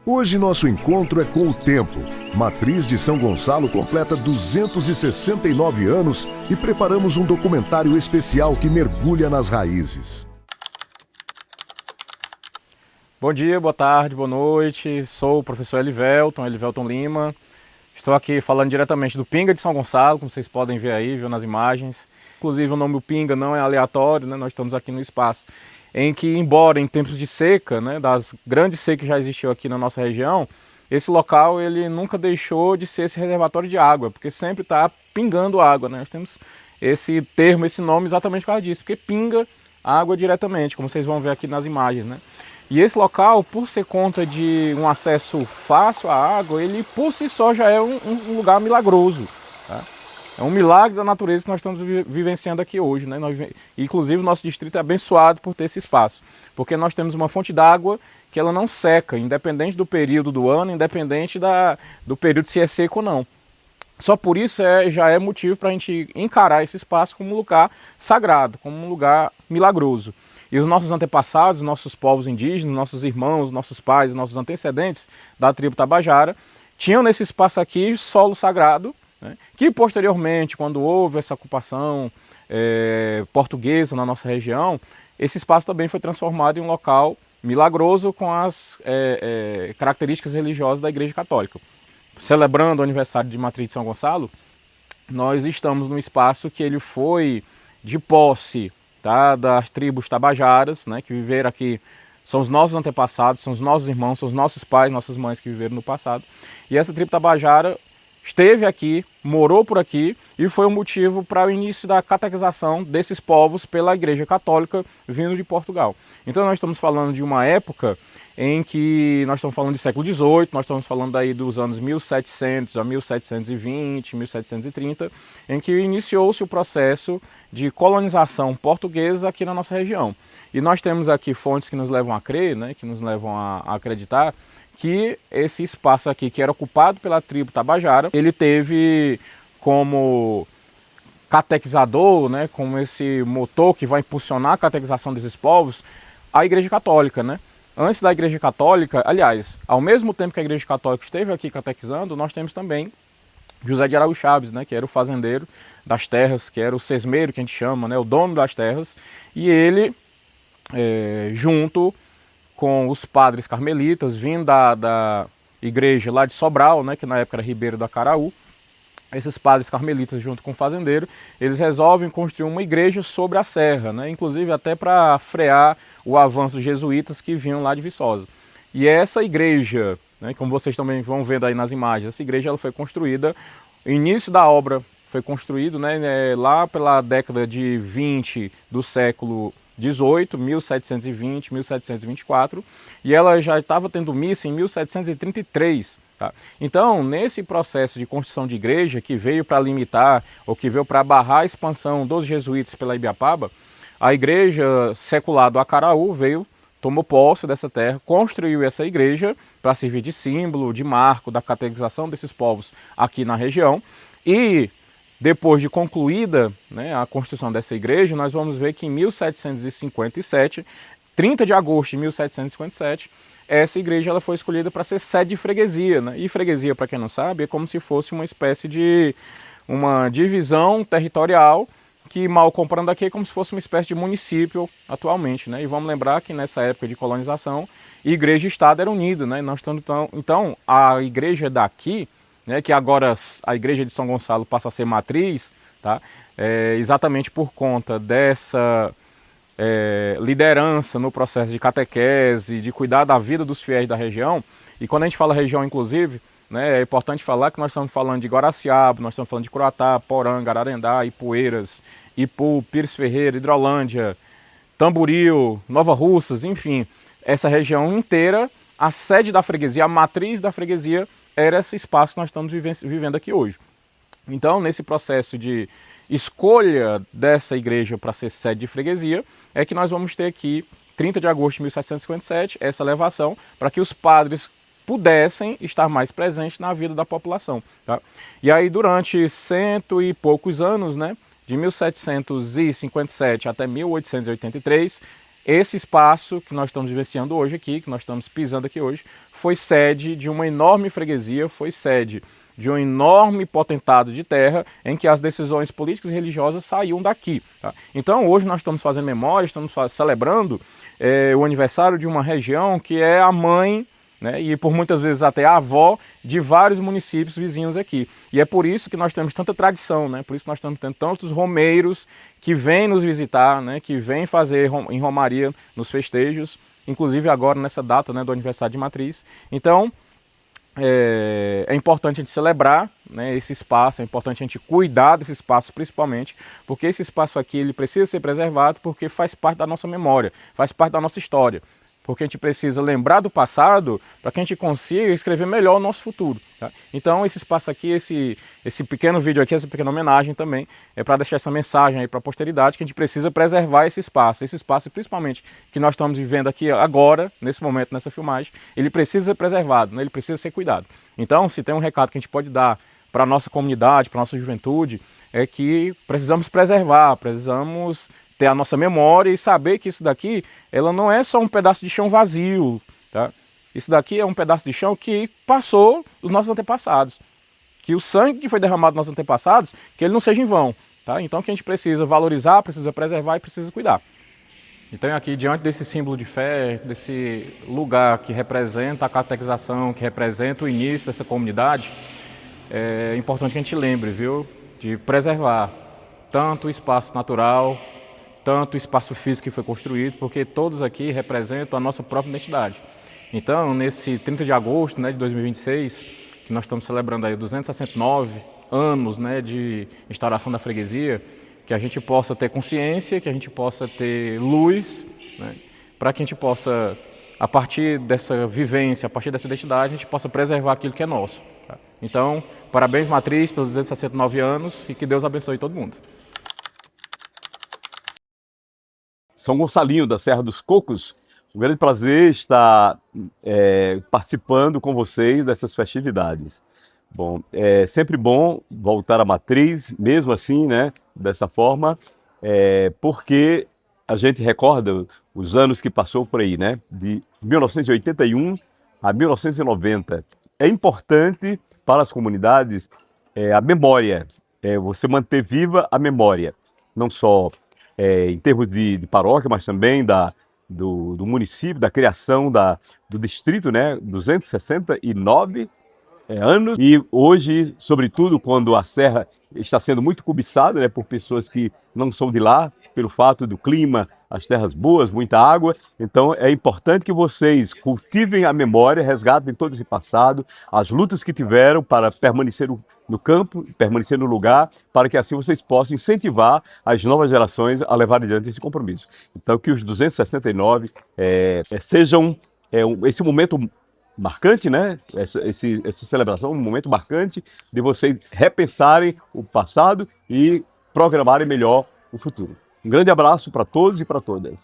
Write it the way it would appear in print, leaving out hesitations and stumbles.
Hoje nosso encontro é com o tempo. Matriz de São Gonçalo completa 269 anos e preparamos um documentário especial que mergulha nas raízes. Bom dia, boa tarde, boa noite. Sou o professor Elivelton Lima. Estou aqui falando diretamente do Pinga de São Gonçalo, como vocês podem ver aí, viu nas imagens. Inclusive o nome do Pinga não é aleatório, né? Nós estamos aqui no espaço em que, embora em tempos de seca, né, das grandes secas que já existiu aqui na nossa região, esse local ele nunca deixou de ser esse reservatório de água, porque sempre está pingando água, né? Nós temos esse termo, esse nome exatamente por causa disso, porque pinga água diretamente, como vocês vão ver aqui nas imagens, né? E esse local, por ser conta de um acesso fácil à água, ele por si só já é um lugar milagroso, tá? É um milagre da natureza que nós estamos vivenciando aqui hoje, né? Inclusive o nosso distrito é abençoado por ter esse espaço, porque nós temos uma fonte d'água que ela não seca, independente do período do ano, independente do período se é seco ou não. Só por isso já é motivo para a gente encarar esse espaço como um lugar sagrado, como um lugar milagroso. E os nossos antepassados, nossos povos indígenas, nossos irmãos, nossos pais, nossos antecedentes da tribo Tabajara, tinham nesse espaço aqui solo sagrado, né, que posteriormente, quando houve essa ocupação portuguesa na nossa região, esse espaço também foi transformado em um local milagroso com as características religiosas da Igreja Católica. Celebrando o aniversário de Matriz de São Gonçalo, nós estamos num espaço que ele foi de posse, tá, das tribos tabajaras, né, que viveram aqui, são os nossos antepassados, são os nossos irmãos, são os nossos pais, nossas mães que viveram no passado. E essa tribo tabajara esteve aqui, morou por aqui e foi o motivo para o início da catequização desses povos pela Igreja Católica vindo de Portugal. Então nós estamos falando de uma época em que nós estamos falando de século XVIII, nós estamos falando aí dos anos 1700 a 1720, 1730, em que iniciou-se o processo de colonização portuguesa aqui na nossa região. E nós temos aqui fontes que nos levam a crer, né, que nos levam a acreditar que esse espaço aqui, que era ocupado pela tribo Tabajara, ele teve como catequizador, né, como esse motor que vai impulsionar a catequização desses povos, a Igreja Católica, né? Antes da Igreja Católica, aliás, ao mesmo tempo que a Igreja Católica esteve aqui catequizando, nós temos também José de Araújo Chaves, né, que era o fazendeiro das terras, que era o sesmeiro, que a gente chama, né, o dono das terras, e ele, junto com os padres carmelitas, vindo da igreja lá de Sobral, né, que na época era Ribeiro do Acaraú, esses padres carmelitas junto com o fazendeiro, eles resolvem construir uma igreja sobre a serra, né, inclusive até para frear o avanço dos jesuítas que vinham lá de Viçosa. E essa igreja, né, como vocês também vão vendo aí nas imagens, essa igreja ela foi construída, o início da obra foi construído, né, lá pela década de 20 do século 18, 1720, 1724, e ela já estava tendo missa em 1733. Tá? Então, nesse processo de construção de igreja, que veio para limitar, ou que veio para barrar a expansão dos jesuítas pela Ibiapaba, a igreja secular do Acaraú veio, tomou posse dessa terra, construiu essa igreja para servir de símbolo, de marco da catequização desses povos aqui na região, e depois de concluída, né, a construção dessa igreja, nós vamos ver que em 1757, 30 de agosto de 1757, essa igreja ela foi escolhida para ser sede de freguesia, né? E freguesia, para quem não sabe, é como se fosse uma espécie de uma divisão territorial que, mal comparando aqui, é como se fosse uma espécie de município atualmente, né? E vamos lembrar que nessa época de colonização, igreja e Estado eram unidos, né? Então, a igreja daqui, né, que agora a igreja de São Gonçalo passa a ser matriz, tá? Exatamente por conta dessa liderança no processo de catequese, de cuidar da vida dos fiéis da região. E quando a gente fala região, inclusive, né, é importante falar que nós estamos falando de Guaraciaba, nós estamos falando de Croatá, Poranga, Ararendá, Ipueiras, Ipu, Pires Ferreira, Hidrolândia, Tamboril, Nova Russas, enfim, essa região inteira, a sede da freguesia, a matriz da freguesia, era esse espaço que nós estamos vivendo aqui hoje. Então, nesse processo de escolha dessa igreja para ser sede de freguesia, é que nós vamos ter aqui, 30 de agosto de 1757, essa elevação para que os padres pudessem estar mais presentes na vida da população. Tá? E aí, durante cento e poucos anos, né, de 1757 até 1883, esse espaço que nós estamos vivenciando hoje aqui, que nós estamos pisando aqui hoje, foi sede de uma enorme freguesia, foi sede de um enorme potentado de terra em que as decisões políticas e religiosas saíam daqui. Tá? Então hoje nós estamos fazendo memória, estamos celebrando o aniversário de uma região que é a mãe, né, e por muitas vezes até a avó de vários municípios vizinhos aqui. E é por isso que nós temos tanta tradição, né, por isso que nós estamos tendo tantos romeiros que vêm nos visitar, né, que vêm fazer em romaria nos festejos, inclusive agora nessa data, né, do aniversário de Matriz. Então, é importante a gente celebrar, né, esse espaço, é importante a gente cuidar desse espaço principalmente, porque esse espaço aqui ele precisa ser preservado porque faz parte da nossa memória, faz parte da nossa história. Porque a gente precisa lembrar do passado para que a gente consiga escrever melhor o nosso futuro. Tá? Então esse espaço aqui, esse pequeno vídeo aqui, essa pequena homenagem também, é para deixar essa mensagem aí para a posteridade que a gente precisa preservar esse espaço principalmente que nós estamos vivendo aqui agora, nesse momento, nessa filmagem, ele precisa ser preservado, né? Ele precisa ser cuidado. Então se tem um recado que a gente pode dar para a nossa comunidade, para a nossa juventude, é que precisamos preservar, precisamos ter a nossa memória e saber que isso daqui, ela não é só um pedaço de chão vazio, tá? Isso daqui é um pedaço de chão que passou dos nossos antepassados. Que o sangue que foi derramado dos nossos antepassados, que ele não seja em vão, tá? Então que a gente precisa valorizar, precisa preservar e precisa cuidar. Então aqui, diante desse símbolo de fé, desse lugar que representa a catequização, que representa o início dessa comunidade, é importante que a gente lembre, viu, de preservar tanto o espaço natural, tanto o espaço físico que foi construído, porque todos aqui representam a nossa própria identidade. Então, nesse 30 de agosto, né, de 2026, que nós estamos celebrando aí 269 anos, né, de instauração da freguesia, que a gente possa ter consciência, que a gente possa ter luz, né, para que a gente possa, a partir dessa vivência, a partir dessa identidade, a gente possa preservar aquilo que é nosso. Tá? Então, parabéns, Matriz, pelos 269 anos e que Deus abençoe todo mundo. São Gonçalinho, da Serra dos Cocos, um grande prazer estar participando com vocês dessas festividades. Bom, é sempre bom voltar à Matriz, mesmo assim, né, dessa forma, porque a gente recorda os anos que passou por aí, né, de 1981 a 1990. É importante para as comunidades a memória, você manter viva a memória, não só em termos de paróquia, mas também do município, da criação do distrito, né? 269 anos. E hoje, sobretudo, quando a Serra está sendo muito cobiçada, né, por pessoas que não são de lá, pelo fato do clima, as terras boas, muita água. Então é importante que vocês cultivem a memória, resgatem todo esse passado, as lutas que tiveram para permanecer no campo, permanecer no lugar, para que assim vocês possam incentivar as novas gerações a levar adiante esse compromisso. Então que os 269 sejam esse momento marcante, né? Essa celebração, um momento marcante de vocês repensarem o passado e programarem melhor o futuro. Um grande abraço para todos e para todas.